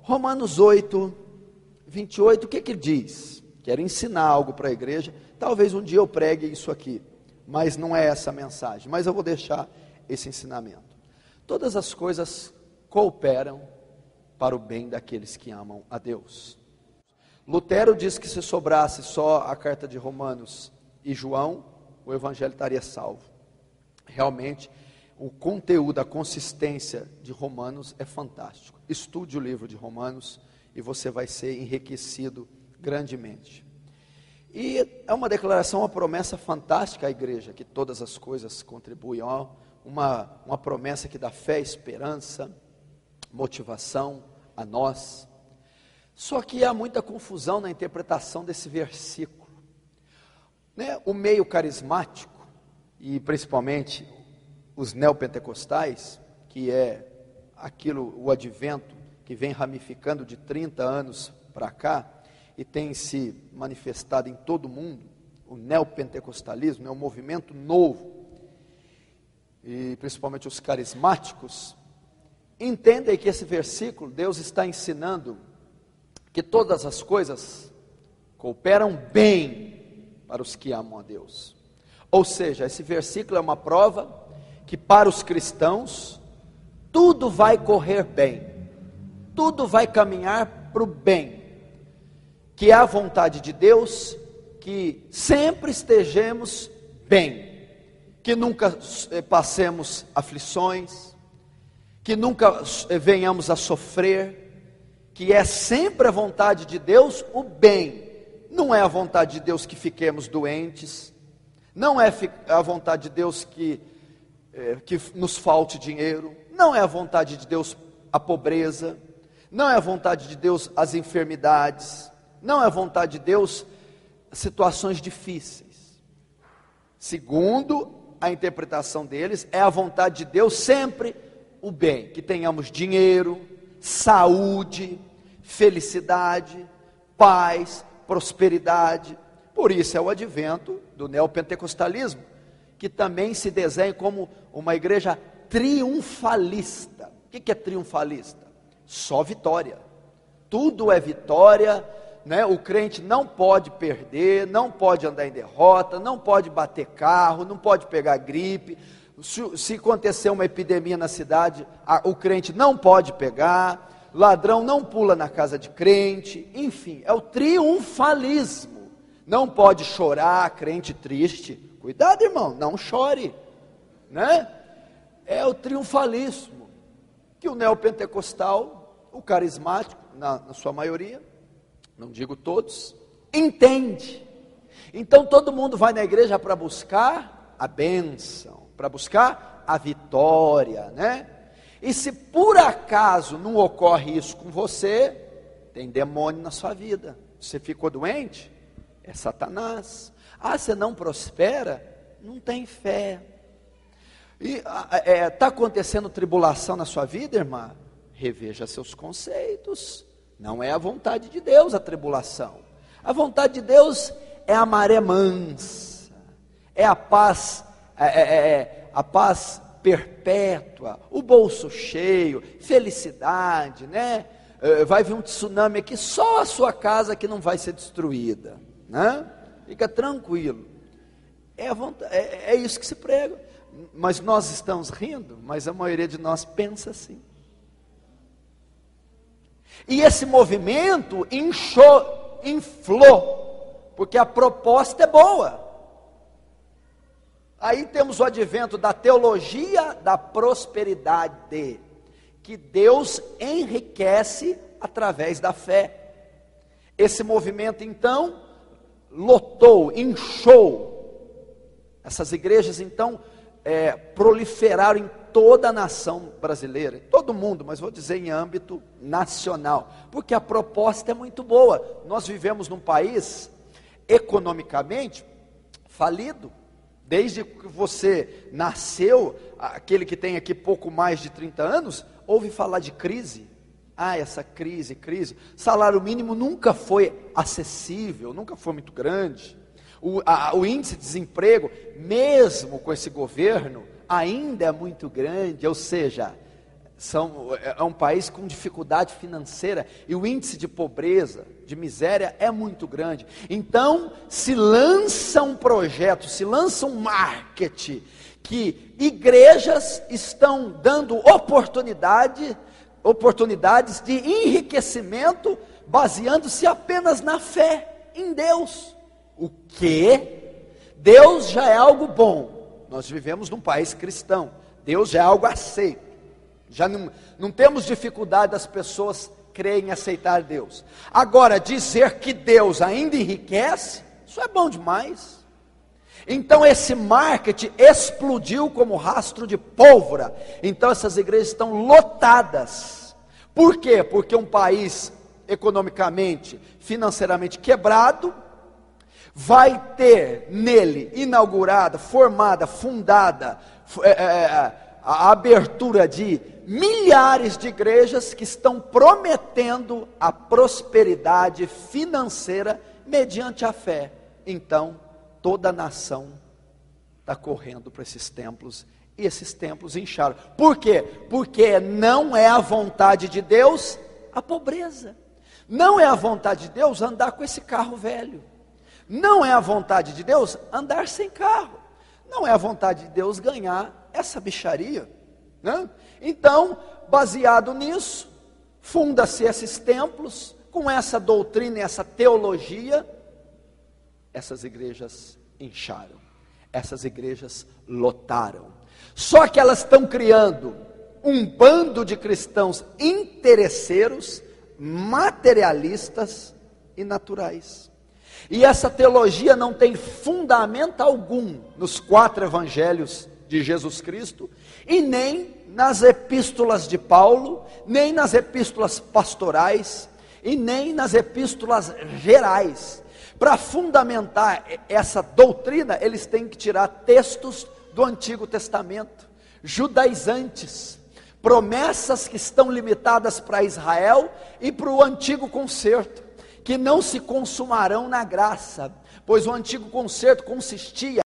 Romanos 8, 28, o que ele diz? Quero ensinar algo para a igreja. Talvez um dia eu pregue isso aqui, mas não é essa a mensagem. Mas eu vou deixar esse ensinamento. Todas as coisas cooperam para o bem daqueles que amam a Deus. Lutero diz que se sobrasse só a carta de Romanos e João, o evangelho estaria salvo. Realmente, o conteúdo, a consistência de Romanos é fantástico. Estude o livro de Romanos e você vai ser enriquecido grandemente. E é uma declaração, uma promessa fantástica à igreja, que todas as coisas contribuem, uma promessa que dá fé, esperança, motivação a nós. Só que há muita confusão na interpretação desse versículo, né? O meio carismático, e principalmente os neopentecostais, que é o advento que vem ramificando de 30 anos para cá, e tem se manifestado em todo o mundo, o neopentecostalismo é um movimento novo, e principalmente os carismáticos, entendem que esse versículo, Deus está ensinando que todas as coisas cooperam bem para os que amam a Deus. Ou seja, esse versículo é uma prova que para os cristãos, tudo vai correr bem, tudo vai caminhar para o bem, que é a vontade de Deus, que sempre estejamos bem, que nunca passemos aflições, que nunca venhamos a sofrer, que é sempre a vontade de Deus o bem. Não é a vontade de Deus que fiquemos doentes, não é a vontade de Deus que nos falte dinheiro, não é a vontade de Deus a pobreza, não é a vontade de Deus as enfermidades, não é a vontade de Deus situações difíceis. Segundo a interpretação deles, é a vontade de Deus sempre o bem, que tenhamos dinheiro, saúde, felicidade, paz, prosperidade. Por isso é o advento do neopentecostalismo, que também se desenha como uma igreja triunfalista. O que é triunfalista? Só vitória, tudo é vitória, né? O crente não pode perder, não pode andar em derrota, não pode bater carro, não pode pegar gripe. Se acontecer uma epidemia na cidade, o crente não pode pegar, ladrão não pula na casa de crente, enfim, é o triunfalismo. Não pode chorar, crente triste, cuidado irmão, não chore, né? É o triunfalismo, que o neopentecostal, o carismático, na sua maioria, não digo todos, entende. Então todo mundo vai na igreja para buscar a bênção, para buscar a vitória, né? E se por acaso não ocorre isso com você, tem demônio na sua vida. Você ficou doente? É Satanás. Você não prospera? Não tem fé. E está acontecendo tribulação na sua vida, irmã? Reveja seus conceitos. Não é a vontade de Deus a tribulação. A vontade de Deus é a maré mansa, é a paz, a paz perpétua, o bolso cheio, felicidade, né? Vai vir um tsunami aqui, só a sua casa que não vai ser destruída, né? Fica tranquilo. É isso que se prega. Mas nós estamos rindo, mas a maioria de nós pensa assim. E esse movimento inflou, porque a proposta é boa. Aí temos o advento da teologia da prosperidade, que Deus enriquece através da fé. Esse movimento então lotou, inchou. Essas igrejas então proliferaram em toda a nação brasileira, em todo mundo, mas vou dizer em âmbito nacional, porque a proposta é muito boa. Nós vivemos num país economicamente falido. Desde que você nasceu, aquele que tem aqui pouco mais de 30 anos, ouve falar de crise. Essa crise. Salário mínimo nunca foi acessível, nunca foi muito grande. O índice de desemprego, mesmo com esse governo, ainda é muito grande. Ou seja, É um país com dificuldade financeira e o índice de pobreza, de miséria é muito grande. Então se lança um projeto, se lança um marketing, que igrejas estão dando oportunidades de enriquecimento, baseando-se apenas na fé em Deus. O que? Deus já é algo bom, nós vivemos num país cristão, Deus já é algo aceito. Já não temos dificuldade das pessoas crerem em aceitar Deus. Agora, dizer que Deus ainda enriquece, isso é bom demais. Então esse marketing explodiu como rastro de pólvora. Então essas igrejas estão lotadas. Por quê? Porque um país economicamente, financeiramente quebrado, vai ter nele inaugurada, formada, fundada, a abertura de milhares de igrejas que estão prometendo a prosperidade financeira mediante a fé. Então, toda a nação está correndo para esses templos, e esses templos incharam. Por quê? Porque não é a vontade de Deus a pobreza. Não é a vontade de Deus andar com esse carro velho. Não é a vontade de Deus andar sem carro. Não é a vontade de Deus ganhar essa bicharia, né? Então, baseado nisso, funda-se esses templos, com essa doutrina e essa teologia, essas igrejas incharam, essas igrejas lotaram. Só que elas estão criando um bando de cristãos interesseiros, materialistas e naturais. E essa teologia não tem fundamento algum nos 4 evangelhos de Jesus Cristo, e nem nas epístolas de Paulo, nem nas epístolas pastorais, e nem nas epístolas gerais. Para fundamentar essa doutrina, eles têm que tirar textos do Antigo Testamento, judaizantes, promessas que estão limitadas para Israel e para o Antigo Concerto, que não se consumarão na graça, pois o Antigo Concerto consistia